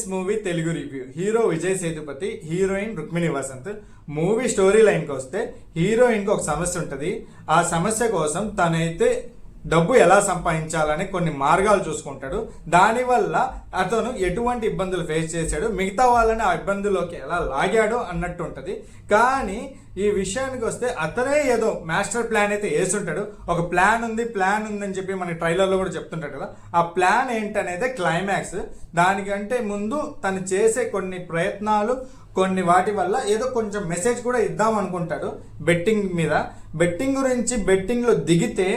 As movie Telugu review. Hero Vijay Sethupathi, heroine Rukmini Vasanth. Movie story లైన్కి వస్తే హీరోయిన్కి ఒక సమస్య ఉంటుంది. ఆ సమస్య కోసం తనైతే డబ్బు ఎలా సంపాదించాలని కొన్ని మార్గాలు చూసుకుంటాడు. దానివల్ల అతను ఎటువంటి ఇబ్బందులు ఫేస్ చేశాడు, మిగతా వాళ్ళని ఆ ఇబ్బందుల్లోకి ఎలా లాగాడు అన్నట్టు ఉంటుంది. కానీ ఈ విషయానికి వస్తే అతనే ఏదో మాస్టర్ ప్లాన్ అయితే వేసుంటాడు. ఒక ప్లాన్ ఉందని చెప్పి మన ట్రైలర్లో కూడా చెప్తుంటాడు కదా. ఆ ప్లాన్ ఏంటనేదే క్లైమాక్స్. దానికంటే ముందు తను చేసే కొన్ని ప్రయత్నాలు, కొన్ని వాటి వల్ల ఏదో కొంచెం మెసేజ్ కూడా ఇద్దాం అనుకుంటాడు బెట్టింగ్ మీద. బెట్టింగ్ గురించి, బెట్టింగ్లో దిగితే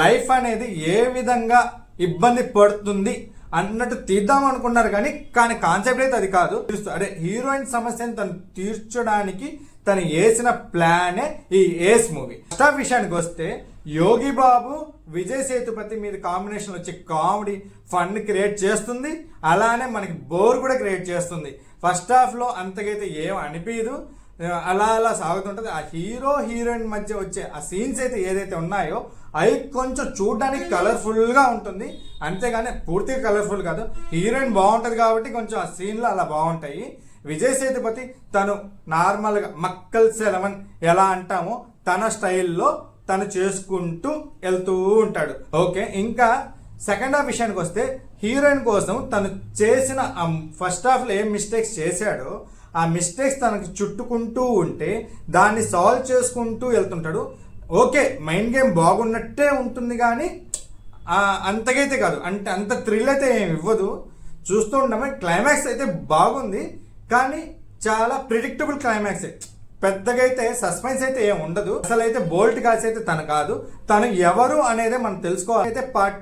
లైఫ్ అనేది ఏ విధంగా ఇబ్బంది పడుతుంది అన్నట్టు తీద్దాం అనుకున్నారు. కానీ కాన్సెప్ట్ అయితే అది కాదు. అదే హీరోయిన్ సమస్యను తను తీర్చడానికి తను వేసిన ప్లానే ఈ ఏస్ మూవీ. ఫస్ట్ హాఫ్ విషయానికి వస్తే యోగి బాబు విజయ్ సేతుపతి మీద కాంబినేషన్ వచ్చి కామెడీ ఫన్ క్రియేట్ చేస్తుంది. అలానే మనకి బోర్ కూడా క్రియేట్ చేస్తుంది. ఫస్ట్ హాఫ్లో అంతకైతే ఏం అనిపించదు, అలా సాగుతుంటుంది. ఆ హీరో హీరోయిన్ మధ్య వచ్చే ఆ సీన్స్ అయితే ఏదైతే ఉన్నాయో అవి కొంచెం చూడడానికి కలర్ఫుల్గా ఉంటుంది. అంతేగాని పూర్తిగా కలర్ఫుల్ కాదు. హీరోయిన్ బాగుంటుంది కాబట్టి కొంచెం ఆ సీన్లు అలా బాగుంటాయి. విజయ్ సేతుపతి తను నార్మల్గా మక్కల్ సెలవన్ ఎలా అంటామో తన స్టైల్లో తను చేసుకుంటూ వెళ్తూ ఉంటాడు. ఓకే, ఇంకా సెకండ్ హాఫ్ విషయానికి వస్తే హీరోయిన్ కోసం తను చేసిన ఫస్ట్ హాఫ్లో ఏం మిస్టేక్స్ చేశాడో ఆ మిస్టేక్స్ తనకి చుట్టుకుంటూ ఉంటే దాన్ని సాల్వ్ చేసుకుంటూ వెళ్తుంటాడు. ఓకే, మైండ్ గేమ్ బాగున్నట్టే ఉంటుంది కానీ అంతకైతే కాదు, అంటే అంత థ్రిల్ అయితే ఏమి ఇవ్వదు. చూస్తూ ఉండమే. క్లైమాక్స్ అయితే బాగుంది కానీ చాలా ప్రిడిక్టబుల్ క్లైమాక్సే. పెద్దగా అయితే సస్పెన్స్ అయితే ఏం ఉండదు. అసలు అయితే బోల్ట్ కాసి అయితే తను కాదు. తను ఎవరు అనేది మనం తెలుసుకోవాలి. అయితే పార్ట్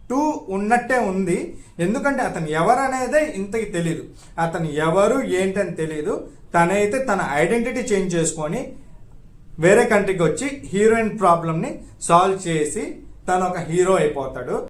2 ఉన్నట్టే ఉంది. ఎందుకంటే అతను ఎవరు అనేదే ఇంతకి తెలియదు. అతను ఎవరు ఏంటని తెలియదు. తనైతే తన ఐడెంటిటీ చేంజ్ చేసుకొని వేరే కంట్రీకి వచ్చి హీరోయిన్ ప్రాబ్లమ్ని సాల్వ్ చేసి తను ఒక హీరో అయిపోతాడు.